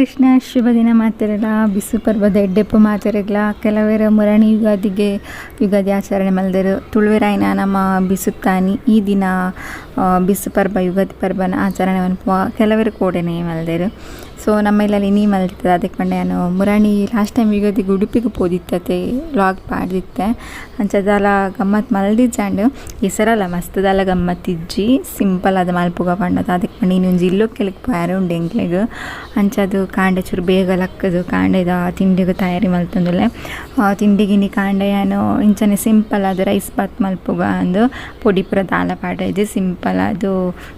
ಕೃಷ್ಣ ಶುಭ ದಿನ ಮಾತಿರಲ್ಲ ಬಿಸು ಪರ್ವದ ಎಡ್ಡೆಪ್ಪು ಮಾತಿರಲ್ಲ ಕೆಲವರ ಮುರಣಿ ಯುಗಾದಿ ಆಚರಣೆ ಮಲ್ದರು ತುಳುವೆರಾಯಿನ ನಮ್ಮ ಬಿಸುತ್ತಾನಿ ಈ ದಿನ ಬಿಸು ಪರ್ವ ಯುಗಾದಿ ಪರ್ವನ ಆಚರಣೆ ಮನ್ಪುವ ಕೆಲವರು ಕೋಡೆನೆ ಮಲ್ದರು ಸೊ ನಮ್ಮ ಇಲ್ಲಲ್ಲಿ ನೀ ಮಲ್ತದೆ ಅದಕ್ಕೆ ಪಂಡೆ ನಾನು ಮುರಾಣಿ ಲಾಸ್ಟ್ ಟೈಮ್ ಯುಗಾದಿಗೆ ಉಡುಪಿಗೆ ಪೋದಿತ್ತತೆ ಲಾಗ್ ಪಾಡ್ದಿತ್ತೆ ಅಂಚದಲ್ಲ ಗಮ್ಮತ್ ಮಲ್ದಿಜ್ಜಾಂಡು ಈ ಸರಲ್ಲ ಮಸ್ತದಲ್ಲ ಗಮ್ಮತ್ ಇಜ್ಜಿ ಸಿಂಪಲ್ ಅದು ಮಲ್ಪುಗ ಪಂಡದ ಅದಕ್ಕೆ ಪಂಡೆ ಇನ್ನೊಂದು ಇಲ್ಲೋ ಕೆಳಗೆ ಪಾರು ಉಂಡು ಎಂಕ್ಲೆಗೆ ಅಂಚದು ಕಾಂಡೆ ಚೂರು ಬೇಗ ಲಕ್ಕದು ಕಾಂಡೆದ ತಿಂಡಿಗೆ ತಯಾರಿ ಮಲ್ತಂದುಲೆ ತಿಂಡಿಗಿನಿ ಕಾಂಡೆ ಏನು ಇಂಚನೆ ಸಿಂಪಲ್ ಅದು ರೈಸ್ ಬಾತ್ ಮಲ್ಪುಗ ಅಂದು ಪೊಡಿ ಪುರ ದಾಲ ಪಾಡ ಇದು ಸಿಂಪಲ್ ಅದು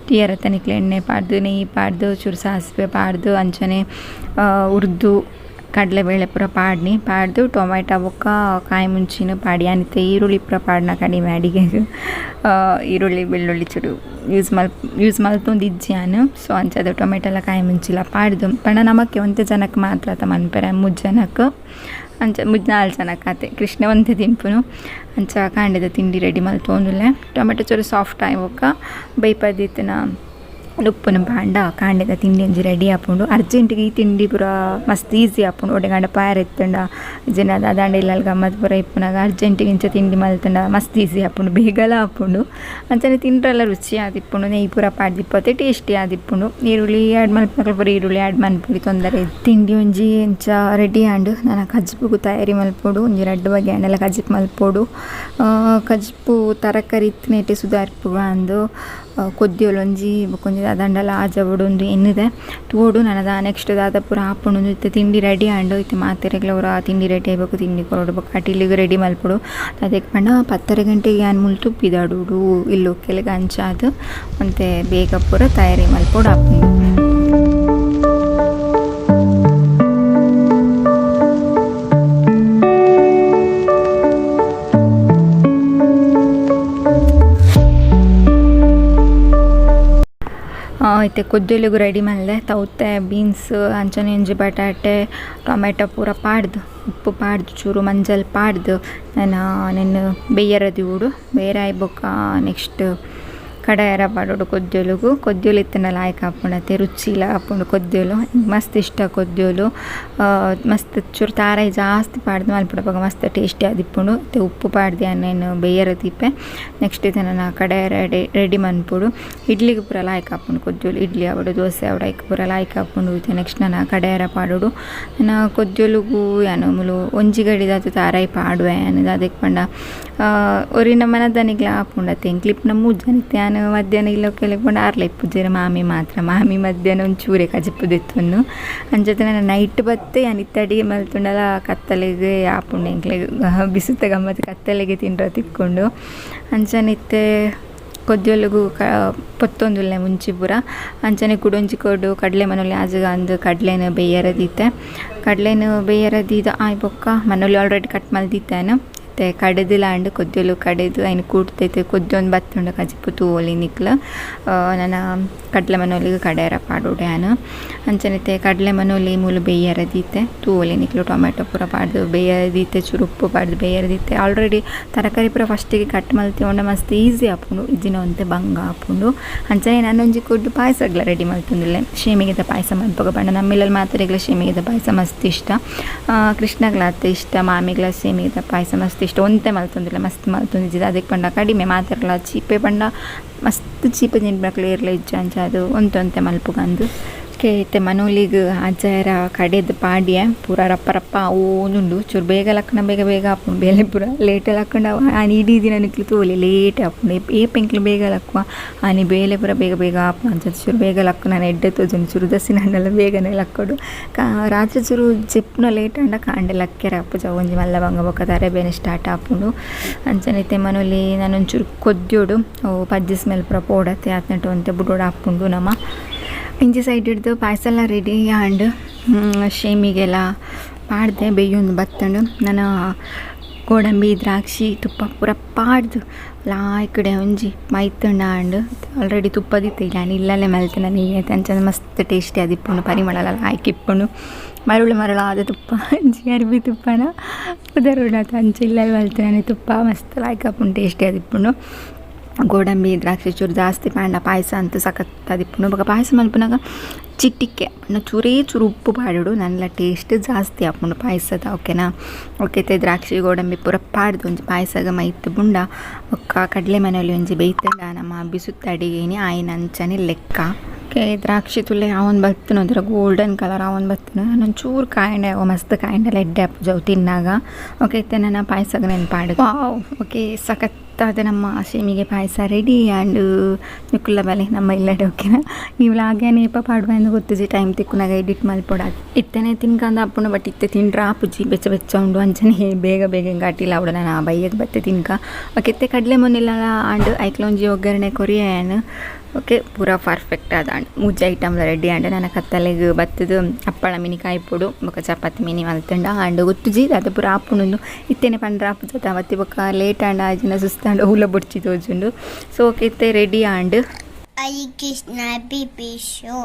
ಟೀಯರ ತನಿಕ್ಲೆ ಎಣ್ಣೆ ಪಾಡ್ದು ನೆಯ್ಯಿ ಪಾಡ್ದು ಚೂರು ಸಾಸಿವೆ ಪಾಡ್ದು ಅಂಚನೆ ಉರ್ದು ಕಡಲೆಬೇಳೆ ಪುರ ಪಾಡ್ದು ಟೊಮೆಟೊ ಬೊಕ್ಕ ಕಾಯಿ ಮುಂಚಿನ ಪಾಡಿ ಅನಿತೆ ಈರುಳ್ಳಿ ಪುರ ಪಾಡ್ನ ಕಡಿಮೆ ಅಡಿಗೆ ಈರುಳ್ಳಿ ಬೆಳ್ಳುಳ್ಳಿ ಚೂರು ಯೂಸ್ ಮಲ್ತೊಂದು ಇಜ್ಜಿಯಾನು ಸೊ ಅಂಚದು ಟೊಮೆಟೊ ಎಲ್ಲ ಕಾಯಿ ಮುಂಚಿಲ್ಲ ಪಾಡ್ದು ಪಂಡ ನಮಕ್ಕೆ ಒಂದೇ ಜನಕ್ಕೆ ಮಾತ್ರ ಮನ್ಪೆರೆ 3 ಜನಕ್ಕೆ ಅಂಚ 4 ಜನಕ್ಕೆ ಆತೆ ಕೃಷ್ಣ ಒಂದೇ ತಿನ್ಪುನು ಅಂಚ ಕಾಂಡೆದ ತಿಂಡಿ ರೆಡಿ ಮಲ್ತೊಂದುಲ್ಲೆ ಟೊಮೆಟೊ ಚೂರು ಸಾಫ್ಟ್ ಆಗಿ ಬೊಕ್ಕ ಬೈಪದಿತ್ತಿನ ಉಪ್ಪುನ ಬಾಂಡ ಕಾಂಡೆದ ತಿಂಡಿ ಒಂಜಿ ರೆಡಿ ಆಪುಂಡು ಅರ್ಜೆಂಟಿಗೆ ಈ ತಿಂಡಿ ಪೂರ ಮಸ್ತ್ ಈಸಿ ಆಪುಂಡು ಒಡೆ ಗಂಡ ಪಾಯರ್ ಎತ್ತಂಡ ಜನ ಅದಾಂಡ ಇಲ್ಲ ಗಮ್ಮತ್ ಪೂರ ಇಪ್ಪುನಾಗ ಅರ್ಜೆಂಟಿಗೆ ಇಂಚ ತಿಂಡಿ ಮಲ್ತಂಡ ಮಸ್ತ್ ಈಸಿ ಆಪುಂಡು ಬೇಗಲ ಆಪುಂಡು ಅಂಚನೆ ತಿಂಡ್ರೆಲ್ಲ ರುಚಿ ಆದಿಪ್ಪುಂಡು ನೆಯ್ಯಿ ಪೂರ ಪಾಡ್ದಿಪ್ಪತ್ತೆ ಟೇಸ್ಟಿ ಆದಿಪ್ಪುಂಡು ಈರುಳ್ಳಿ ಆ್ಯಡ್ ಮಲ್ಪನಕ್ಲು ಪೂರ ಈರುಳ್ಳಿ ಆ್ಯಡ್ ಮನ್ಪುಡಿ ತೊಂದರೆ ತಿಂಡಿ ಒಂಜಿ ಇಂಚ ರೆಡಿ ಆಂಡು ನಾನು ಕಜ್ಪುಗು ತಯಾರಿ ಮಲ್ಪೋಡು ಒಂಜಿ 2 ಬಗೆ ಹಣ್ಣೆಲ್ಲ ಕಜ್ಜಿ ಮಲ್ಪೋಡು ಕಜ್ಪು ತರಕಾರಿ ಇತ್ತಿನೇಟೆ ಸುಧಾರಿಪುಗ ಅಂದು ಕೊದ್ದಿಯೋಲು ಒಂಜಿ ಬೊಕೊಂಜಿ ಅದಂಡಲ ಆಜವಡು ಒಂದು ಎನ್ನಿದೆ ತೋಡು ನನದ ನೆಕ್ಸ್ಟ್ ದಾದ ಪೂರ ಹಾಪುಂಡು ಇತ್ತೆ ತಿಂಡಿ ರೆಡಿ ಆಂಡು ಇತ್ತೆ ಮಾತೆರೆಗ್ಲ ಅವರ ತಿಂಡಿ ರೆಡಿ ಆಗಬೇಕು ತಿಂಡಿ ಕೊರೋಡು ಬೊಕ್ಕ ಅಟಿಲಿಗೆ ರೆಡಿ ಮಲ್ಪಡು ಅದಕ್ಕೆ ಪಂಡ 10 ಗಂಟೆಗೆ ನಾನು ಮುಲ್ತುಪ್ಪಿದಾಡುಡು ಇಲ್ಲು ಕೆಳಗೆ ಅಂಚಾದು ಮತ್ತೆ ಬೇಗ ಪೂರ ತಯಾರಿ ಮಲ್ಪೋಡು ಹಾಪುಂಡು ಐತೆ ಕೊದ್ದೊಲಿಗೂ ರೆಡಿ ಮಲ್ದೆ ತೌತೆ ಬೀನ್ಸ್ ಅಂಚನೆ ಒಂಜಿ ಬಟಾಟೆ ಟೊಮೆಟೊ ಪೂರ ಪಾಡ್ದು ಉಪ್ಪು ಪಾಡ್ದು ಚೂರು ಮಂಜಲ್ ಪಾಡ್ದು ನಾನು ಬೇಯರದಿ ಊಡು ಬೇರೆ ಆಯ್ಬೊಕ್ಕ ನೆಕ್ಸ್ಟ್ ಕಡಾಯರ ಪಾಡೋಡು ಕೊದ್ದೊಲು ಇತ್ತನ ಲಾಯ್ಕ್ ಹಾಪುಂಡತ್ತೆ ರುಚಿಲ ಹಾಪುಂಡು ಕೊದ್ದೊಲು ಮಸ್ತ್ ಇಷ್ಟ ಕೊದ್ದೊಲು ಮಸ್ತ್ ಚೂರು ತಾರಾಯಿ ಜಾಸ್ತಿ ಪಾಡ್ದು ಮಲ್ಪುಡವಾಗ ಮಸ್ತ್ ಟೇಸ್ಟಿ ಆದಿಪ್ಪುಂಡು ಮತ್ತು ಉಪ್ಪು ಪಾಡ್ದು ಅನ್ನೇನು ಬೇಯರ ದೀಪೆ ನೆಕ್ಸ್ಟ್ ಇದು ನಾನು ಕಡಾಯ ರೆಡಿ ಮನ್ಪುಡು ಇಡ್ಲಿಗೆ ಪೂರ ಲಾಯ್ಕ್ ಹಾಪುಂಡು ಕೊದ್ದೊಲು ಇಡ್ಲಿ ಆವಡು ದೋಸೆ ಆವಡು ಐಕ್ ಪೂರ ಲಾಯ್ಕ್ ಹಾಪುಂಡು ಇದು ನೆಕ್ಸ್ಟ್ ನಾನು ಕಡಾಯರ ಪಾಡೋಡು ನಾನು ಕೊದ್ದೊಲುಗೂ ಏನು ಮುಲು ಒಂಜಿ ಗಡಿದಾತು ತಾರಾಯಿ ಪಾಡುವೆ ಅನ್ನೋದು ಅದಕ್ಕೆ ಪಂಡ ಒರಿನ ಮನದನಿಗ್ಲ ಹಾಪುಂಡತ್ತೆ ಕ್ಲಿಪ್ನ 3 ಜನಿತ್ತೆ ನಾನು ಮಧ್ಯಾಹ್ನ ಇಲ್ಲ ಕೆಳಗೆ ಆರ್ಲೆ ಪೂಜೆರ ಮಾಮಿ ಮಧ್ಯಾಹ್ನ ಒಂದು ಚೂರೆ ಕಜಿಪ್ಪುದಿತ್ತು ಅಂಜತೆ ನಾನು ನೈಟ್ ಬತ್ತೆ ಅನಿತ್ತಡಿ ಮಲ್ತುಂಡಲ ಕತ್ತಲೆಗೆ ಆಪುಂಡು ಎಂಕ್ಲೆಗೆ ಬಿಸುತ್ತ ಗಮ್ಮತ್ತು ಕತ್ತಲೆಗೆ ತಿಂಡ್ರ ತಿಕ್ಕೊಂಡು ಅಂಚನಿತ್ತೆ ಕೊದ್ದೊಲುಗು ಪೊತ್ತೊಂದುಲ್ಲೆ ಮುಂಚಿ ಪೂರ ಅಂಚನೆ ಕುಡೊಂಜಿ ಕೊಡು ಕಡಲೆ ಮನೊಲಿ ಆಜಗ ಅಂದು ಕಡಲೆನ ಬೇಯರದಿತ್ತೆ ಆಯ್ ಬೊಕ್ಕ ಮನೊಲಿ ಆಲ್ರೆಡಿ ಕಟ್ ಮಲ್ದಿತ್ತೇನು ಮತ್ತು ಕಡೆದಿಲ್ಲ ಕೊದ್ದೊಲು ಕಡೆದು ಐನು ಕೂಡ್ತೈತೆ ಕೊದ್ದೊಂದು ಬತ್ತುಂಡ ಕಜಿಪ್ಪು ತೂವೊಲಿ ನಿಕ್ಲು ನಾನು ಕಡಲೆ ಮನೋಲಿಗೆ ಕಡೆಯರ ಪಾಡೋಡೆ ನಾನು ಅಂಚನೈತೆ ಕಡಲೆ ಮನೋಲಿ ಮೂಲು ಬೇಯರದಿತ್ತೆ ತೂವೊಲಿ ನಿಕ್ಲು ಟೊಮೆಟೊ ಪೂರ ಪಾಡ್ದು ಬೇಯರದಿತ್ತೆ ಚೂರು ಉಪ್ಪು ಪಾಡ್ದು ಬೇಯರದಿತ್ತೆ ಆಲ್ರೆಡಿ ತರಕಾರಿ ಪೂರ ಫಸ್ಟಿಗೆ ಕಟ್ ಮಲ್ತಿಕೊಂಡ ಮಸ್ತ್ ಈಸಿ ಆಪುಂಡು ಇಜ್ಜಿನ ಒಂತೆ ಬಂಗ ಆಪುಂಡು ಅಂಚನೆ ನಾನೊಂಜಿ ಕೊಡ್ಡು ಪಾಯಸಗ್ಲ ರೆಡಿ ಮಲ್ತೊಂದಿಲ್ಲೆ ಶೇಮಿಗೆದ ಪಾಯಸ ಮಲ್ಪಗ ಬಣ್ಣ ನಮ್ಮಿಲ್ಲಲ್ಲಿ ಮಾತ್ರೆಗ್ಲ ಶೇಮಿಗೆದ ಪಾಯಸ ಮಸ್ತ್ ಇಷ್ಟ ಕೃಷ್ಣಗ್ಲ ಅತ್ತೆ ಇಷ್ಟ ಮಾಮಿಗ್ಲ ಶೇಮಿಗೆದ ಪಾಯಸ ಮಸ್ತ್ ಇಷ್ಟ ಒಂತೆ ಮಲ್ತೊಂದಿಲ್ಲ ಮಸ್ತ್ ಮಲ್ತೊಂದಿದ್ದ ಅದಕ್ಕೆ ಪಂಡ ಕಡಿಮೆ ಮಾತಾಡಲ್ಲ ಚೀಪೆ ಪಂಡ ಮಸ್ತ್ ಚೀಪೆ ತಿನ್ಬೇಕಲ್ಲ ಇರಲಿ ಇಜ್ಜ ಅಂಚ ಅದು ಒಂತೆ ಮಲ್ಪುಗಂದು ಕೇತೆ ಮನೋಲಿಗೆ ಅಜ್ಜಾಯರ ಕಡೆದು ಪಾಡ್ಯ ಪೂರ ರಪ್ಪ ಓನುಂಡು ಚೂರು ಬೇಗ ಲಕ್ಕಣ ಬೇಗ ಹಾಪುಂಡು ಬೇಲೆ ಪೂರ ಲೇಟಲ್ಲಿ ಹಾಕೊಂಡು ಆನಿ ಇಡೀ ದಿನ ನಿಕ್ಲು ತೋಲಿ ಲೇಟ್ ಹಾಪುಂಡು ಪೆಂಕ್ಲು ಬೇಗ ಲಕ್ಕುವ ಆನಿ ಬೇಲೆ ಪೂರ ಬೇಗ ಹಾಪು ಅಂತ ಚೂರು ಬೇಗ ಲಕ್ಕು ನಾನು ಎಡ್ಡೆ ತೋಜನು ಚೂರು ದಸಿನ ಹಣ್ಣೆಲ್ಲ ಬೇಗನೆ ಲಕ್ಕೋಡು ರಾತ್ರಿ ಚೂರು ಚೆಪ್ಪುನ ಲೇಟ್ ಅಂಡ ಕಾಂಡೆ ಲಕ್ಕೆರ ಹಾಪು ಒಂಜಿ ಮಲ್ಲ ಬಂಗ ಬೊಕ್ಕ ತಾರೆ ಬೇನೆ ಸ್ಟಾರ್ಟ್ ಹಾಪುಂಡು ಅಂಚನೈತೆ ಮನೋಲಿ ನಾನೊಂಚೂರು ಕೊದ್ದೋಡು ಪಜ್ಜಿ ಸ್ಮೆಲ್ ಪೂರ ಪೋಡತ್ತೆ ಆತ್ನಟ್ಟು ಅಂತೆ ಬುಡೋಡು ಹಾಪುಂಡು ನಮ್ಮ ಇಂಚಿ ಸೈಡ್ ಹಿಡ್ದು ಪಾಯಸ ಎಲ್ಲ ರೆಡಿ ಆಂಡು ಶೇಮಿಗೆಲ್ಲ ಪಾಡ್ದೆ ಬೇಯೊಂದು ಬತ್ತಂಡು ನಾನು ಗೋಡಂಬಿ ದ್ರಾಕ್ಷಿ ತುಪ್ಪ ಪೂರ ಪಾಡ್ದು ಲಾಯ್ ಕಡೆ ಒಂಜಿ ಮೈತಂಡ ಆಂಡು ಆಲ್ರೆಡಿ ತುಪ್ಪದಿತ್ತು ನಾನು ಇಲ್ಲಲ್ಲೇ ಮಲ್ತೇನೆ ನೀನೆ ಅಂಚ ಮಸ್ತ್ ಟೇಸ್ಟಿ ಆದಿಪ್ಪುಂಡು ಪರಿಮಳ ಹಾಕಿಪ್ಪುಂಡು ಮರಳಾದ ತುಪ್ಪ ಅಂಚಿ ಅರ್ಬಿ ತುಪ್ಪನ ಉದರುಣ ಅಂಚ ಇಲ್ಲಲ್ಲಿ ಮಲ್ತೇನೆ ತುಪ್ಪ ಮಸ್ತ್ ಲಾಯ್ಕ್ ಹಾಪುಂಡು ಟೇಸ್ಟಿ ಆದಿಪ್ಪುಂಡು ಗೋಡಂಬಿ ದ್ರಾಕ್ಷಿ ಚೂರು ಜಾಸ್ತಿ ಪಾಂಡ ಪಾಯಸ ಅಂತೂ ಸಖತ್ತದಿಪ್ಪುಂಡು ಬೊಕ ಪಾಯಸ ಮಲ್ಪುನಾಗ ಚಿಟಿಕೆ ಚೂರೇ ಚೂರು ಉಪ್ಪು ಪಾಡುಡು ನನ್ಲ ಟೇಸ್ಟ್ ಜಾಸ್ತಿ ಆಪುಂಡು ಪಾಯಸದ ಓಕೆನಾ. ಓಕೆ ದ್ರಾಕ್ಷಿ ಗೋಡಂಬಿ ಪೂರ ಪಾಡ್ದು ಒಂಜಿ ಪಾಯಸಗ ಮೈತ್ ಬುಂಡ ಒಕ್ಕ ಕಡಲೆ ಮನೆಯಲ್ಲಿ ಒಂಜಿ ಬೇಯ್ತಂಡ ನಮ್ಮ ಬಿಸುತ್ತ ಅಡಿಗೆನಿ ಆಯ್ನ ಅಂಚನೆ ಲೆಕ್ಕ. ಓಕೆ ದ್ರಾಕ್ಷಿ ತುಳ್ಳೆ ಅವನ್ ಬತ್ತನು ಅದರ ಗೋಲ್ಡನ್ ಕಲರ್ ಅವನ್ ಬತ್ತನು ನಾನು ಚೂರು ಕಾಯಿಂಡೆ ಮಸ್ತ್ ಕಾಯಿಂಡೆಲ್ಲ ಎಡ್ಡೆ ಅಪ್ಪು ತಿನ್ನಾಗ. ಓಕೆ ಇತ್ತೆ ನನ್ನ ಪಾಯಸಗ ನೆನ್ಪಾಡು. ವಾವ್ ಓಕೆ ಸಖತ್ ಅದು ನಮ್ಮ ಶೇಮಿಗೆ ಪಾಯಸ ರೆಡಿ ಆ್ಯಂಡ್ ನಿಕ್ಕುಲ್ಲ ಬಲೆ ನಮ್ಮ ಇಲ್ಲಡೆ ಓಕೆನಾ. ನೀವು ಲಾಗ್ಯಾನೇಪ ಪಾಡುವ ಎಂದು ಗೊತ್ತಿಜಿ ಟೈಮ್ ತಿಕ್ಕುನಾಗ ಎಡಿಟ್ ಮಲ್ಪೊಡ ಇತ್ತನೇ ತಿನ್ಕಂದ ಅಪ್ಪುಣ ಬಟ್ ಇತ್ತೆ ತಿಂಡ್ರ ಆಪುಜಿ ಬೆಚ್ಚ ಬೆಚ್ಚ ಉಂಡು ಅಂಚನೆ ಬೇಗ ಗಾಟಿಲ್ಲ ಅವಡ ನಾನು ಬೈಯಕ್ಕೆ ಬತ್ತೆ ತಿನ್ಕ. ಓಕೆ ಇತ್ತೆ ಕಡಲೆ ಮುನ್ನಿಲ್ಲ ಆಂಡ್ ಐಕ್ಲೊಂಜಿ ಒಗ್ಗರಣೆ ಕೊರಿಯನ್. ಓಕೆ ಪೂರಾ ಪರ್ಫೆಕ್ಟ್ ಅದ ಮೂಜ ಐಟಮ್ಲ ರೆಡಿ ಆಂಡ್ ನನ್ನ ಕತ್ತಲೆಗೆ ಬತ್ತದು ಅಪ್ಪಳ ಮಿನಿ ಕಾಯಿ ಪೊಡು ಬೊಕ ಚಪಾತಿ ಮಿನಿ ಮಲ್ತಂಡ ಆಂಡ್ ಗೊತ್ತುಜಿ ಅದು ಪೂರ ಆಪುಂಡು ಇತ್ತೇನೆ ಪಂಡ್ರ ಆಪು ಜೊತೆ ಅವತ್ತಿ ಬೊಕ ಲೇಟ್ ಆಂಡ್ ಆಜಿನ ಸುಸ್ತಾಂಡ್ ಹುಲ ಬೊಡ್ಚಿ ತೋಜುಂಡು. ಸೊ ಓಕೆ ಇತ್ತೆ ರೆಡಿ ಆಂಡ್ ಹರಿ ಕೃಷ್ಣ ಬಿಪಿಶೋ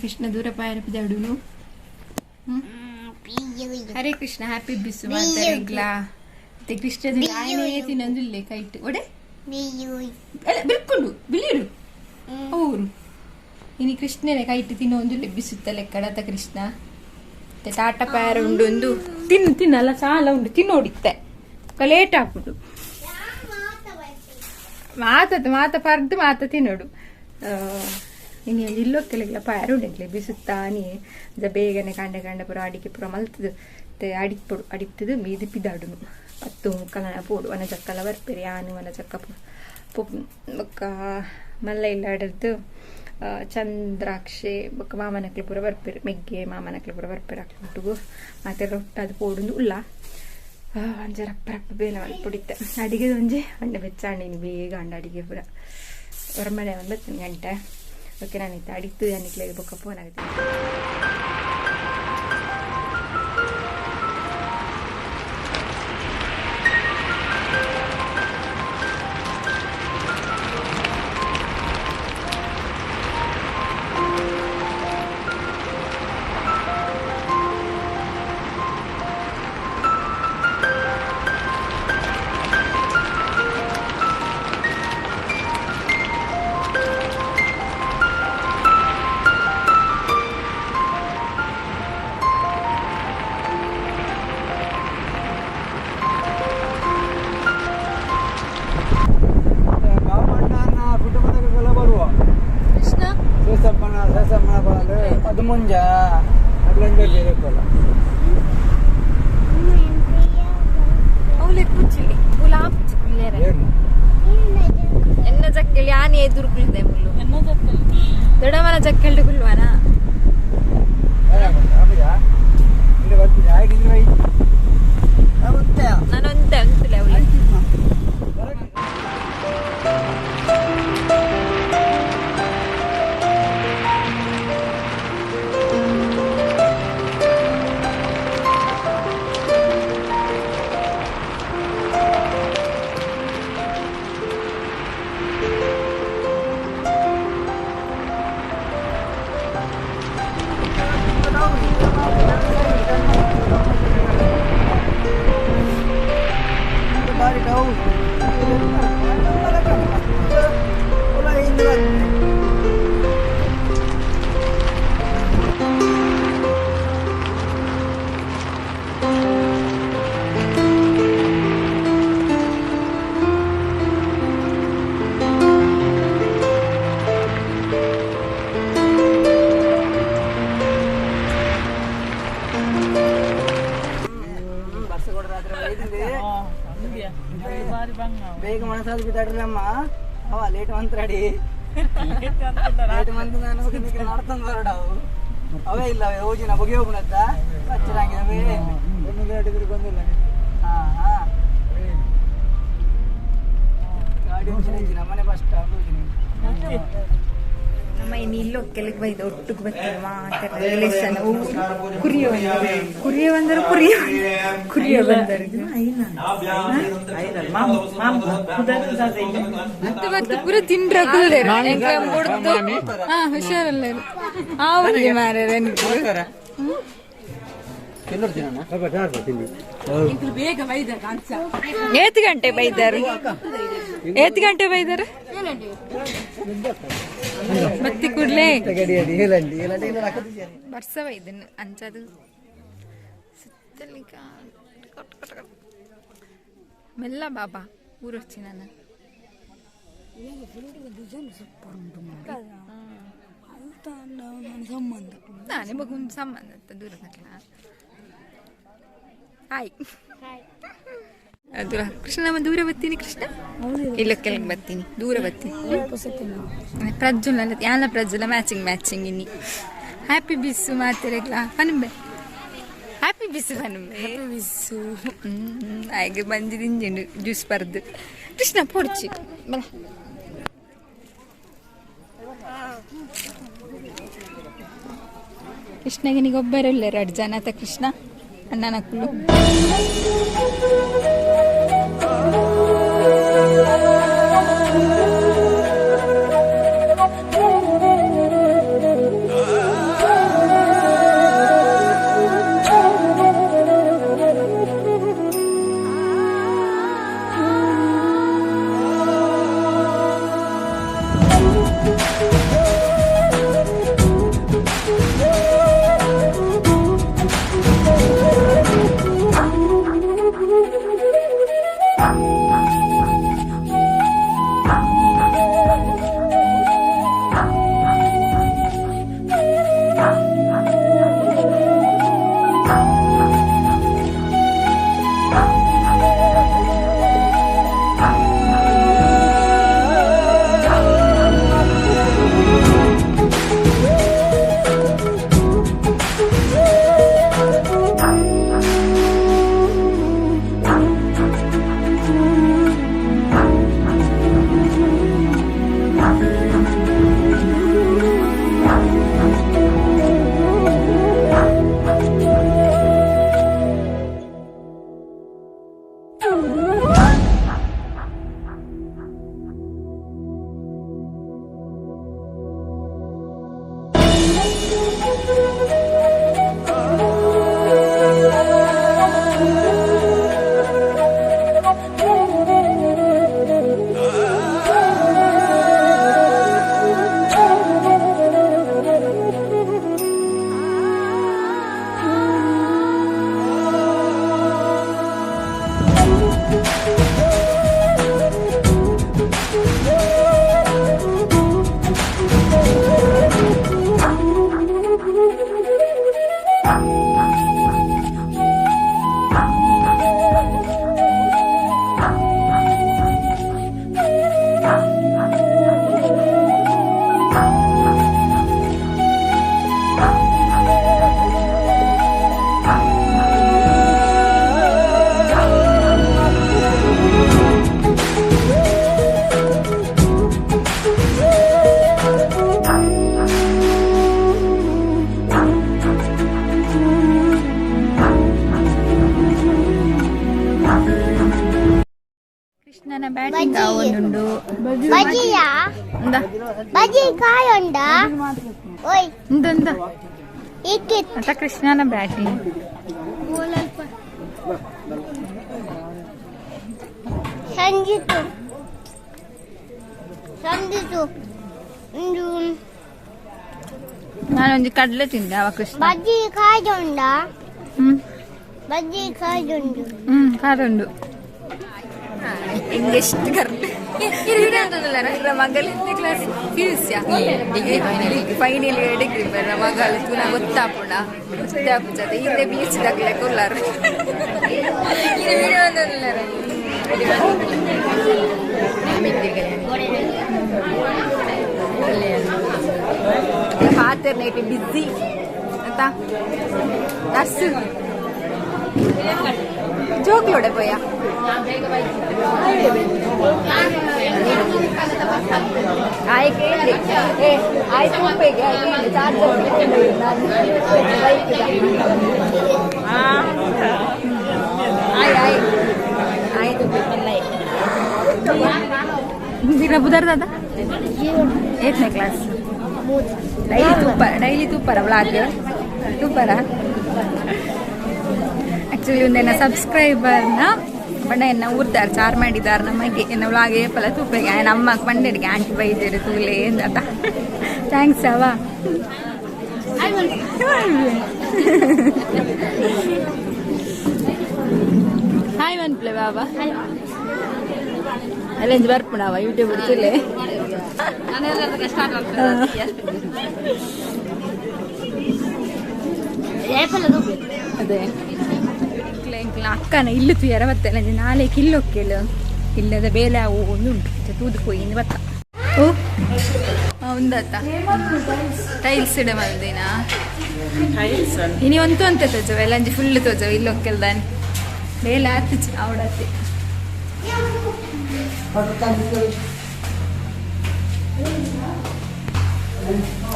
ಕೃಷ್ಣ ದೂರ ಪಾಯರಪಿ ದಡುನು ಹರೇ ಕೃಷ್ಣ ಹ್ಯಾಪಿ ಬಿಸು ಮಾಡ್ತಾರೆ ಇಗ್ಲಾ ಕೃಷ್ಣ ಆಯ್ನೇ ತಿನ್ನೊಂದಿಲ್ಲೆ ಕೈಟ್ ಒಡೆ ಬಿಲ್ಕೊಂಡು ಬಿಳಿರು ಅವರು ಇನಿ ಕೃಷ್ಣನೇ ಕೈಟ್ ತಿನ್ನೊಂದಿಲ್ಲೆ ಬಿಸುತ್ತ ಲೆಕ್ಕಡತ ಕೃಷ್ಣ ಟಾಟ ಪ್ಯಾರ ಉಂಡು ಒಂದು ತಿನ್ನಲ್ಲ ಸಾಲ ಉಂಡು ತಿನ್ನೋಡಿತ್ತೆ ಲೇಟ್ ಹಾಕ್ಬಿಟ್ಟು ಮಾತ ಪರ್ದು ಮಾತ ತಿನ್ನೋಡು ಇನ್ನು ಇಲ್ಲೊಕ್ಕೆಲ್ಲ ಪ್ಯಾರ ಉಂಡೆಗ್ಲೆ ಬಿಸುತ್ತಾನಿ ಬೇಗನೆ ಕಂಡ ಪುರ ಅಡಿಕೆ ಪುರ ಮಲ್ತದು ಅಡಿಕ್ಪೊಡು ಅಡಿಪ್ತದು ಮೀದಿ ಪಿದಾಡುನು ಪತ್ತು ಮುಕ್ಕಲನ ಪೋಡು ವನ ಚಕ್ಕಲ ಬರ್ಪೆರಿ ಆನು ವನ ಚಕ್ಕ ಬೊಕ್ಕ ಮಲ್ಲ ಇಲ್ಲ ಆಡದ್ದು ಚಂದ್ರಾಕ್ಷಿ ಬೊಕ್ಕ ಮಾಮನಕ್ಲೆ ಪೂರ ಬರ್ಪೆರಿ ಮೆಗ್ಗೆ ಮಾಮನಕ್ಲೆ ಪೂರ ಬರ್ಪೆರಿ ಹಾಕ್ಬಿಟ್ಟು ಮತ್ತೆ ರೊಟ್ಟದು ಪೋಡುಂದು ಉಲ್ಲ ಒಂಜ ರಪ್ಪ ಬೇಲ ಮಲ್ಪೊಡಿತ್ತೆ ಅಡಿಗೆ ಒಂಜೆ ಅಂಡ ಬೆಚ್ಚಾಂಡಿನಿ ಬೇಗ ಅಂಡ ಅಡಿಗೆ ಪೂರ ಹೊರಮನೆ ಒಂದು ಬತ್ತೀನಿ ಗಂಟೆ. ಓಕೆ ನಾನಿತ್ತು ಅಡಿತ್ತು ಅನ್ನಿಕ್ಲೆಗೆ ಬೊಕ್ಕ ಫೋನ್ ಆಗುತ್ತೆ. ಅದು ಮುಂಜ ಎನ್ನ ಚಕ್ಕಲಿ ಆನೆ ಎದುರು ಕುಳಿದೆ ಮುಳ್ಳು ದೊಡ್ಡವನ ಚಕ್ಕಲ್ಡು ಕುಲ್ವಾನ ನಾನೊಂತೆ ಅಂತಿಲ್ಲ ಅವಳು ಬೇಗ ಮನಸ್ಸಾದ ಬಿದ್ದಾಡ್ರಿ ಅಮ್ಮ ಅವ ಲೇಟ್ ಮಂತ್ರಾಡಿ ಲೇಟ್ ಮಂತ್ ನಾನು ನಡ್ತಂದ್ ಬರಡವು ಅವೇ ಇಲ್ಲ ಹೋಜಿನ ಬಗೆ ಹೋಗ್ಬಿಡತ್ತ ಹಚ್ಚಿರಂಗಿದವೇ ಬಂದಿಲ್ಲ ಗಾಡಿ ಮನೆ ಬಸ್ ಸ್ಟಾಪ್ ನಮ್ಮ ಇನ್ನು ಇಲ್ಲೋ ಕೆಳಗೆ ಬೈದು ಒಟ್ಟಿಗೆ ಬರ್ತೀವಿ ಮಾತಾಡ್ತಾರೆ ರಿಲೇಷನ್ ಕುರಿಯ ಬಂದರು ಕುರಿಯ ಬಂದರು ಮತ್ತೆ ಪೂರ ತಿಂಡ್ರ ಹುಷಾರಲ್ಲ ಅವನಿಗೆ ಮಾರ್ಯಾರ ಬೇಗ ಬೈದಾರ 8 ಗಂಟೆ ಬೈದಾರ ಎತ್ತು ಗಂಟೆ ಬೈದಾರ ಬತ್ತಿ ಕೂಡ್ಲೆ ಬರ್ಸವ ಇದನ್ನು ಅಂಚದು ಸುತ್ತಲಿಕ ಮೆಲ್ಲ ಬಾಬಾ ಊರೊಚ್ಚಿ ನಾನು ನಾನೇ ಮಗುನ್ ಸಂಬಂಧ ಅಂತ ದೂರ ಹಾಯ್ ದೂರ ಕೃಷ್ಣ ನಮ್ಮ ದೂರ ಬರ್ತೀನಿ ಕೃಷ್ಣ ಇಲ್ಲ ಕೆಳಗೆ ಬರ್ತೀನಿ ದೂರ ಬರ್ತೀನಿ ಪ್ರಜ್ವಲ ಯಾನ ಪ್ರಜ್ವಲ ಮ್ಯಾಚಿಂಗ್ ಇನ್ನಿ ಹ್ಯಾಪಿ ಬಿಸ್ಸು ಮಾತಿರಲ್ಲ ಪನ್ಬೆ ಹ್ಯಾಪಿ ಬಿಸ್ಸು ಪನ್ಬೆ ಬಿಸ್ಸು ಹಾಗೆ ಬಂದಿದ್ದೀನಿ ಜ್ಯೂಸ್ ಬರ್ದು ಕೃಷ್ಣ ಪೊಡ್ಚಿ ಬಲ ಕೃಷ್ಣಗೆ ನೀಗೊಬ್ಬರಲ್ಲ 2 ಜನ ಆತ ಕೃಷ್ಣ ಅಣ್ಣನ ಮಕ್ಕಳು ಬ್ಯಾಟಿಂಗ್ ಆವೊಂದುಂಡು ಬಜಿಯಾ ಬಜಿ ಕಾಯೊಂಡ ಓಯ್ ಇಂದೊಂದ ಇಕ್ಕಿತ್ ಅಟ ಕೃಷ್ಣನ ಬ್ಯಾಟಿಂಗ್ ಸಂಜಿತು ಸಂಜಿತು ಇಂದು ನಾನೊಂದು ಕಡಲೆ ತಿಂದೆ ಅವ ಕೃಷ್ಣ ಬಜಿ ಕಾಯೊಂಡ ಬಜಿ ಕಾಯೊಂಡು ಕಾರುಂಡು ಇಂಗ್ಲಿಷ್ ಕರ್ಲೆ ಮಗಲ್ ಕ್ಲಾಸ್ ಫೀಲ್ಸ್ಯ ಫೈನಲ್ ಡಿಗ್ರಿ ಬರ್ರ ಮಗಲ್ ತುನ ಗೊತ್ತಾಪುಣ ಗೊತ್ತಾಪುಜತೆ ಹಿಂದೆ ಬೀಚ್ ದಾಗ್ಲೆ ಕೊಲ್ಲಾರ ಪಾತ್ರ ನೈಟ್ ಬಿಸಿ ಅಂತ ನರ್ಸ್ ಜೋಕ್ಲೋಡೆ ಪೋಯ ಆಯ್ತು ಬುಧರ್ ದಾದ 8ನೇ ಕ್ಲಾಸ್ ಡೈಲಿ ತೂಪರ ಬ್ಲಾಗ್ ತೂಪರ ಆ್ಯಕ್ಚುಲಿ ಒಂದೇನ ಸಬ್ಸ್ಕ್ರೈಬರ್ನ ಬಣ್ಣ ಎನ್ನ ಊರ್ದಾರ ಚಾರ್ ಮಾಡಿದಾರ ನಮಗೆ ಎನ್ನ ಒಳಗೆ ಫಲ ತೂಪೆಗೆ ನಮ್ಮ ಪಂಡೆರಿಗೆ ಆಂಟಿ ಬೈದಿರು ತೂಲೆ ಅಂತ ಥ್ಯಾಂಕ್ಸ್ ಅವ ಹಾಯ್ ಮನ್ಪ್ಲೆ ಬಾಬಾ ಅಲ್ಲೆಂಜ್ ಬರ್ಪುಣವ ಯೂಟ್ಯೂಬ್ ಇಡ್ತಿಲ್ಲೇ ಅದೇ ಅಕ್ಕನ ಇಲ್ಲು ತುಯರ ಬತ್ತಲ್ಲ ನಾಳೆ ಕಿಲ್ಲೊಕ್ಕೇಳು ಇಲ್ಲದ ಬೇಲೆ ಅವು ಒಂದು ಉಂಟು ತೂದು ಹೋಗಿ ಬತ್ತ ಓ ಒಂದತ್ತ ಟೈಲ್ಸ್ ಇಡ ಮಲ್ದಿನ ಇನಿ ಒಂದು ಅಂತ ತೋಜವ ಎಲ್ಲಂಜಿ ಫುಲ್ ತೋಜವ ಇಲ್ಲೊಕ್ಕೆಲ್ದಾನೆ ಬೇಲೆ ಹತ್ತಿಚ್ಚು ಅವಡತ್ತೆ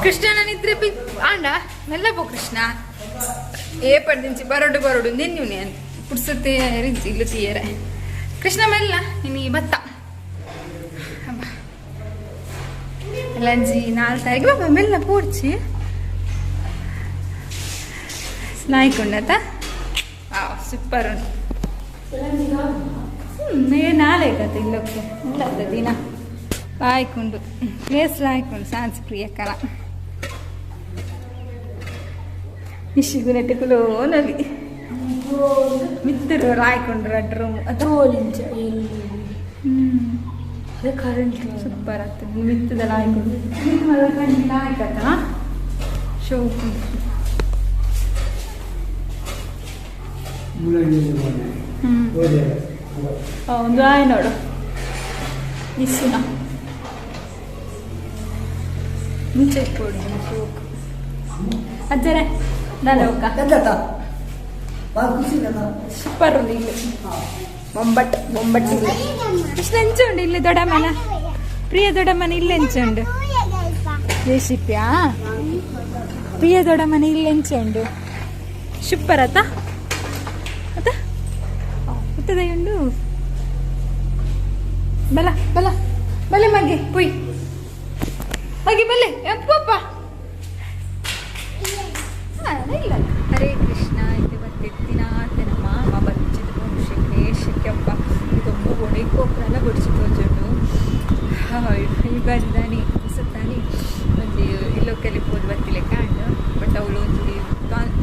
ಕೃಷ್ಣನಿದ್ರೆ ಆಂಡ ಮೆಲ್ಲ ಪೋ ಕೃಷ್ಣ ఏ పడించి బరడు బరడు నిన్ను నేను పుడుసతే రించి ఇల్లు తీయరే కృష్ణ మెల్ల నీ బత్త లంజి నాలుగు తారీఖు బాబా మెల్ల పూడ్చి స్నాయికుండత సూపర్ నే నాలే కదా ఇల్లుకి ಇಲ್ಲ ದಿನ ಆಯ್ಕೊಂಡು ಪ್ಲೇಸ್ ಆಯ್ಕೊಂಡು ಸಾನ್ಸ್ ಪ್ರಿಯಕರ ಇಶಿಗು ನೆಟ್ಟುಕುಲು ನಲಿ ಮಿತ್ತರು ರಾಯ್ಕೊಂಡ್ರು ಅಡ್ರು ಅದೋಲಿಂಚ ಅದೇ ಕರೆಂಟ್ ಸೂಪರ್ ಆಗ್ತದೆ ಮಿತ್ತದಲ್ಲಿ ಆಯ್ಕೊಂಡು ಕಣ್ಣಿಲ್ಲ ಆಯ್ಕತ್ತ ಶೋಕು ಒಂದು ಆಯ್ ನೋಡು ಇಸುನ ಮುಂಚೆ ಕೊಡಿ ಶೋಕು ಅಜ್ಜರೇ ಸೂಪರ್ ఉంది ఇల్లు బొంబట్ ఇల్లు కృష్ణ ఎంచుండు ఇల్లు దొడమన ప్రియ దొడమన ఇల్లు ఎంచుండు రేసిప్యా ప్రియ దొడమన ఇల్లు ఎంచుండు సూపర్ అత అత ఉత్తదయుండు బల బల బಲೆ ಮಗೆ ಪುಯ್ ಮಗೆ ಬಲೆ ಅಪ್ಪಪ್ಪ ಇಲ್ಲ ಹರೇ ಕೃಷ್ಣ ಇದು ಬತ್ತೆತ್ತಿನಾತೆ ನಮ್ಮ ಅಮ್ಮ ಬಚ್ಚಿದ ವಂಶಕ್ಕೆ ಶಕ್ಯಪ್ಪ ಇದೊಂದು ಒಣೆಕೋಪ್ರಲ್ಲ ಬಡಿಸಿದ್ದು ಯುಗಾದಿದಾನಿ ಸುತ್ತಾನಿ ಒಂದು ಇಲ್ಲೋ ಕೆಲಪೋದು ಬತ್ತಿಲೆ ಕಾಂಡು ಬಟ್ ಅವಳು ಒಂದು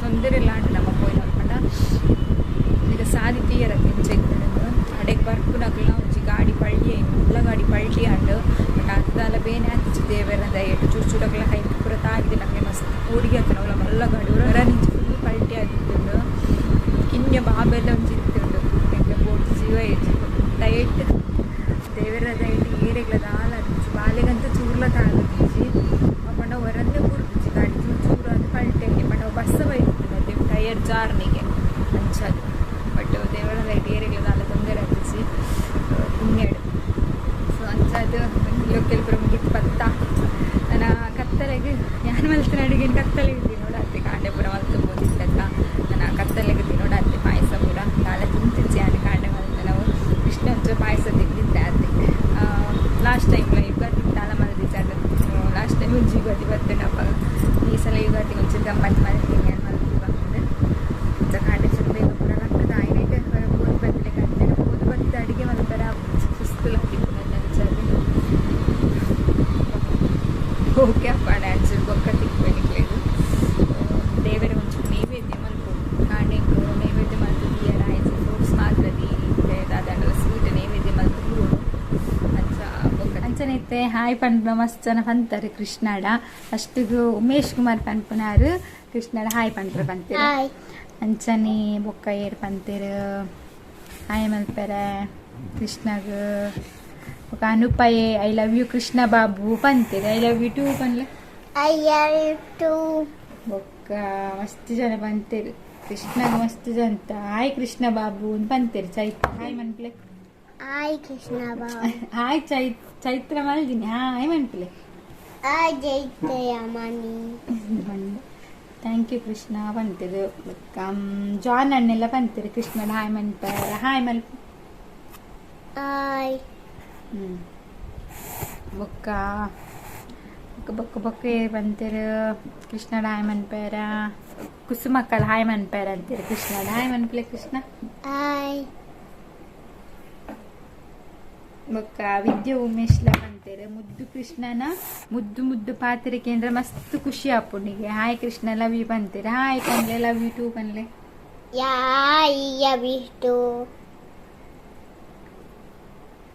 ತೊಂದರೆ ಇಲ್ಲ ಅಂಟು ನಮ್ಮ ಪೋಯಿನ ಅನ್ಕೊಂಡ ಈಗ ಸಾದಿ ತೀಯರ ಕೆಂಚೆ ಅಡೆಗೆ ಬರ್ಕು ನಗಲ ಒಂಜಿ ಗಾಡಿ ಪಳ್ಳಿ ಎಲ್ಲ ಗಾಡಿ ಪಳ್ಳಿ ಅಂಡು ಬಟ್ ಅದಲ್ಲ ಬೇನೆ ಹಚ್ಚಿ ದೇವರ ದಯಟ್ಟು ಚೂರು ಚೂಡಗಲ ಕೈ ಪುರ ತಾಗಿದೆ ನಮಗೆ ಮಸ್ತ್ ಊರಿಗೆ ಹತ್ತಿರ ಅವಳ ಮಲ್ಲ ಗಾಡಿ ಹೊರ ನಿಂಚು ಫುಲ್ ಪಲ್ಟಿ ಆಗಿತ್ತು ಕಿನ್ಯ ಬಾಬೆಲ್ಲ ಒಂದು ಇತ್ತು ಎಂಗೆ ಬೋಟ್ ಜೀವ ಇತ್ತು ದಯಟ್ಟು ದೇವರ ದಯಟ್ಟು ಏರೆಗ್ಲದ ಹಾಲು ಹಚ್ಚು ಬಾಲೆಗಂತ ಚೂರ್ಲ ತಾಗಿಸಿ ಪಂಡ ಹೊರಂದೇ ಕೂರ್ಪಿಸಿ ಗಾಡಿ ಚೂರು ಚೂರು ಅದು ಪಲ್ಟಿ ಆಗಿ ಪಂಡ ಬಸ್ಸ ಬೈತು ಅದೇ ಟೈರ್ ಜಾರ್ನಿಗೆ ಹಂಚದು ಬಟ್ ದೇವರ ದಯಟ್ಟು ಏರೆಗ್ಲದ ಹಾಲು ತೊಂದರೆ ಹತ್ತಿಸಿ ಪುಣ್ಯಡು ಸೊ ಹಂಚದು ಕೆಲವರು ಮುಗಿತು ಪತ್ತ ನನ್ನ ಕತ್ತಲೆಗೆ ಯಾನು ಮಲ್ತಿನ ಅಡುಗೆ ಕತ್ತಲೆಗೆ ನೋಡತ್ತೆ ಕಾಂಡೆಪುರ ಮಲ್ತು ಬೋದಿತ್ತಕ್ಕ ನನ್ನ ಕತ್ತಲೆಗೆ ನೋಡತ್ತೆ ಪಾಯಸ ಪೂರ ನಾಳೆ ತಿಂತಿಚ್ಚಿ ಅಲ್ಲಿ ಕಾಂಡೆ ಮಲ್ತು ನಾವು ಕೃಷ್ಣ ಒಂಚೂರು ಪಾಯಸ ತಿಂದಿದ್ದೆ ಅತ್ತೆ ಲಾಸ್ಟ್ ಟೈಮ್ ಯುಗಾದಿ ತಾಳ ಮಲ್ದಿದ್ದೆ ಅದು ಲಾಸ್ಟ್ ಟೈಮ್ ಒಂದು ಯುಗಾದಿ ಬರ್ತೇನಪ್ಪ ಈ ಸಲ ಯುಗಾದಿಗೆ ಒಂಚೂರು ಗಮ್ಮತ್ತು ಮಾಡ್ತೀನಿ ಏನು ಮಲ್ತು ಬಂದು ಕಾಂಡೆ ಚೂರು ಬೇಗ ಪೂರ ಆಗ್ತದೆ ಆಯ್ನೈಟ್ ಬೋದ್ ಬಂದಿಲ್ಲ ಕತ್ತೆ ಬೋದ್ ಬಂದಿದ್ದ ಅಡುಗೆ ಮಲ್ತಾರ ಸುಸ್ತುಲಾಗಿತ್ತು ನನ್ನ ಓಕೆ ಅಪ್ಪ ಡ್ಯಾನ್ಸ್ ಬೊಕ್ಕ ತಿಕ್ಬೇನಿಕ್లేదు ದೇವರ ಒಂಚೂರು ನೈವೇದ್ಯ ಮಲ್ಪೋಡು ಕಾಂಡೆಂಕು ನೈವೇದ್ಯ ಮಲ್ತು ರಾಯಿಸಿ ಫ್ರೂಟ್ಸ್ ಮಾತ್ರದಿ ದಾದಾಂಡ ಸ್ವೀಟ್ ನೈವೇದ್ಯ ಮಲ್ತು ಬುರುಡು ಅಂಚ ಬೊಕ್ಕ ಅಂಚನೈತೆ ಹಾಯ್ ಪಂಡ್ಲ ಮಸ್ತ್ ಜನ ಪಂತಾರೆ ಕೃಷ್ಣಾಡ ಅಷ್ಟಿಗೂ ಉಮೇಶ್ ಕುಮಾರ್ ಪನ್ಪುನಾರು ಕೃಷ್ಣಾಡ ಹಾಯ್ ಪಂಡ್ರ ಪಂತೀರ ಅಂಚನೆ ಬೊಕ್ಕ ಏರ್ ಪಂತೀರು ಹಾಯ್ ಮಲ್ಪೆರೆ ಕೃಷ್ಣಾಗ ఒక అనుపయే I love you Krishna Babu పంతేరు ఐ లవ్ యూ టూ పనులు I love you too. ఒక్క మస్తు జన పంతేరు కృష్ణగా మస్తు జంత హాయ్ కృష్ణ బాబు అని పంతేరు చైత్ర హాయ్ మన్పులే Hi Krishna Baba. Hi Chaitra మల్దిని హాయ్ మన్పులే Hi Jayamani. Thank you Krishna ಪಂತೇರು ಜಾನ್ ಅಣ್ಣೆಲ್ಲ ಪಂತೇರು ಕೃಷ್ಣ ಹಾಯ್ ಮನ್ಪಾರ ಹಾಯ್ ಮಲ್ಪ Hi. ಬೊಕ್ಕ ಬೊಕ್ಕ ಬೊಕ್ಕ ಬಂತೀರು ಕೃಷ್ಣ ಹಾಯ್ ಮನ್ಪಾರ ಕುಸುಮಕ್ಕಳ ಹಾಯ್ ಮನ್ಪಾರ ಅಂತೀರು ಕೃಷ್ಣ ಹಾಯ್ ಮನ್ಪಲೆ ಕೃಷ್ಣ Hi. ಬೊಕ್ಕ ವಿದ್ಯೆ ಉಮೇಶ್ಲ ಅಂತಾರೆ ಮುದ್ದು ಕೃಷ್ಣನ ಮುದ್ದು ಮುದ್ದು ಪಾತ್ರಿಕೆ ಅಂದ್ರೆ ಮಸ್ತ್ ಖುಷಿ ಆಪುನಿಗೆ. ಹಾಯ್ ಕೃಷ್ಣ ಲವ್ ಯು ಬಂತೀರ. ಹಾಯ್ ಕನ್ಲೆ ಲವ್ ಯು ಟೂ ಕನ್ಲೆ. ಬಿಟ್ಟು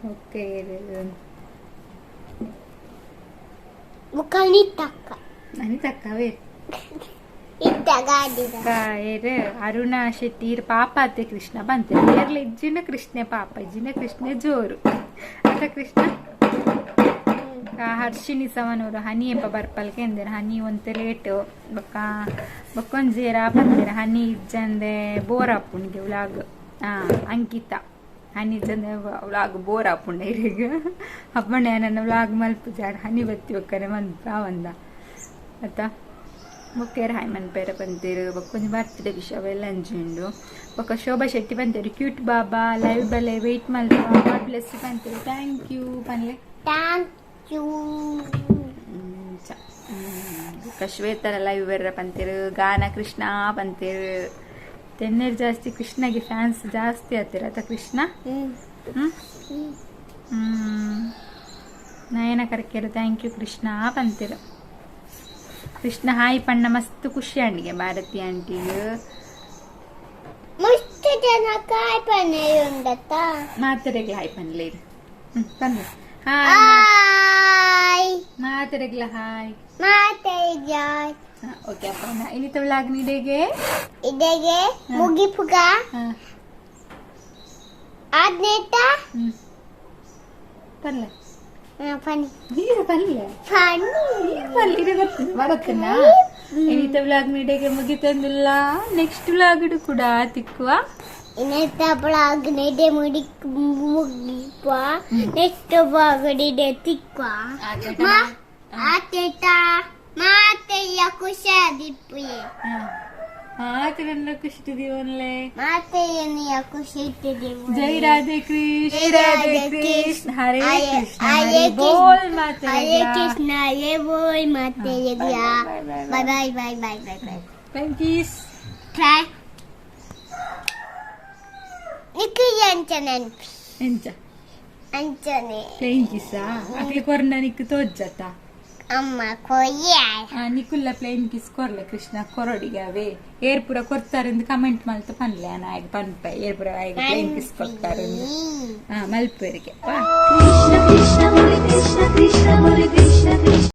ಓಕೆ ಮುಖನಿ ತಕ್ಕ ಅನಿತಕ್ಕವೇ ಇದ್ದ ಗಾಡಿದ ಅರುಣಾ ಶೆಟ್ಟಿರ್ ಪಾಪ ಅತ್ತೆ ಕೃಷ್ಣ ಬಂತೆ ಏರ್ಲ ಇಜ್ಜಿನ ಕೃಷ್ಣೆ ಪಾಪ ಇಜ್ಜಿನ ಕೃಷ್ಣೆ ಜೋರು ಅತ್ತ ಕೃಷ್ಣ ಹರ್ಷಿನಿ ಸವನೂರು ಹನಿ ಎಪ್ಪ ಬರ್ಪಲ್ಕೆ ಎಂದಿರ ಹನಿ ಒಂತೆ ಲೇಟ್ ಬಕ್ಕೊಂಜೇರ ಬಂದಿರ ಹನಿ ಇಜ್ಜಂದೆ ಬೋರ್ ಆಪುಂಡಿಗೆ ಉಲಾಗ್ ಅಂಕಿತ ಹನಿ ಇಜ್ಜಂದೆ ಉಲಾಗ್ ಬೋರ್ ಆಪುಂಡ ಇರೀಗ ಹಬ್ಬಣ್ಣ ನನ್ನ ಉಲಾಗ್ ಮಲ್ಪು ಜಾಡ ಹನಿ ಬತ್ತಿ ಒಕ್ಕರೆ ಮಂದ ಅತ್ತ ಬೊಕ್ಕೇರ ಹಾಯ್ ಮನ್ಪೇರ ಬಂದಿರು ಬಕ್ಕೊಂದು ಬರ್ತ್ಡೇ ವಿಷಯ ಅವೆಲ್ಲ ಅಂಜುಂಡು ಬೊಕ್ಕ ಶೋಭಾ ಶೆಟ್ಟಿ ಬಂದಿರು ಕ್ಯೂಟ್ ಬಾಬಾ ಲೈವ್ ಬಲೆ ವೆಯ್ಟ್ ಮಲ್ಪ ಗಾಡ್ ಬ್ಲೆಸ್ ಬಂತಿರು ಥ್ಯಾಂಕ್ ಯು ಪನ್ಲೆ ಥ್ಯಾಂಕ್ ಯು. ಶ್ವೇತರ ಲೈವ್ ಬರ್ರ ಬಂತಿರು ಗಾನ ಕೃಷ್ಣ ಬಂತಿರು ತೆನ್ನೇರು ಜಾಸ್ತಿ ಕೃಷ್ಣಗೆ ಫ್ಯಾನ್ಸ್ ಜಾಸ್ತಿ ಆತಿರ ಅತ್ತ ಕೃಷ್ಣ ನಯನ ಕರ್ಕೆರು ಥ್ಯಾಂಕ್ ಯು ಕೃಷ್ಣ ಬಂತಿರು ಕೃಷ್ಣ ಹಾಯ್ ಪಣ್ಣ ಮಸ್ತ್ ಖುಷಿ ಅಂಡಿಗೆ ಭಾರತಿ ಆಂಟಿಗೆ ಮಸ್ತ್ ಜನ ಕಾಯ್ ಪನ್ನೆ ಉಂಡತ್ತ ಮಾತರೆಗೆ ಹಾಯ್ ಪನ್ಲೆ ಪನ್ಲೆ ಹಾಯ್ ಮಾತರೆಗ್ಲ ಹಾಯ್ ಜಾಯ್ ಓಕೆ ಅಪ್ಪ ಇನಿ ತೊಳಾಗ್ ನಿಡೆಗೆ ಇದೆಗೆ ಮುಗಿಪುಗ ಆದ್ನೇತ ಪನ್ಲೆ ಫನಿ ನೀರು ಪನ್ಲೆ ಫನಿ ಪನ್ಲೆ ಬರುತ್ತನ್ನ ಇನಿತ ವ್ಲಾಗ್ ನಿಡೆಗೆ ಮುಗಿತಂದಿಲ್ಲ ನೆಕ್ಸ್ಟ್ ವ್ಲಾಗ್ ಕೂಡ ತಿಕ್ಕುವ ಇನ್ನೆತ್ತ ಬ್ಲಾಗ್ ನೆಡೆ ಮುಗಿಪ್ಪ ನೆಕ್ಸ್ಟ್ ಬ್ಲಾಗ್ ನೆಡೆ ತಿಕ್ಕ ಆತೇಟ ಮಾತೆಯ ಖುಷಿಯಾದಿಪ್ಪುಯೆ ಆತರನ್ನ ಖುಷಿ ಇದೀವನ್ಲೆ ಮಾತೆಯ ಖುಷಿ ಇಟ್ಟಿದ್ದೀವಿ. ಜೈ ರಾಧೆ ಕೃಷ್ಣ ಹರೇ ಕೃಷ್ಣ ಹರೇ ಬೋಲ್ ಮಾತೆ ಹರೇ ಕೃಷ್ಣ ಹರೇ ಬೋಲ್ ಮಾತೆಯ ಬಾಯ್ ಬಾಯ್ ಬಾಯ್ ಬಾಯ್ ಬಾಯ್ ಬಾಯ್ ಥ್ಯಾಂಕ್ ಯು ಟ್ರೈ ನಿಕ್ಕಿ ಅಂಚನೆ ಎಂಚ ಅಂಚನೆ ಥ್ಯಾಂಕ್ ಯು ಸಾ ಅಕ್ಲಿ ಕೊರ್ನ ನಿಕ್ಕು ತೋಜ್ಜತ್ತ ಅಮ್ಮ ಕೊಯ್ಯ ನಿಕುಲ್ಲ ಪ್ಲೇನ್ ಕಿಸ್ ಕೊರ್ಲೆ ಕೃಷ್ಣ ಕೊರಡಿಗೆ ಅವೇ ಏರ್ಪುರ ಕೊಡ್ತಾರೆಂದು ಕಮೆಂಟ್ ಮಲ್ತು ಪನ್ಲೆ ನಾಯಕ ಪನ್ಪ ಏರ್ಪುರ ಪ್ಲೇನ್ ಕಿಸ್ ಕೊಡ್ತಾರೆ ಮಲ್ಪೇರಿಗೆ Krishna Krishna Hare Krishna Krishna Hare Krishna Krishna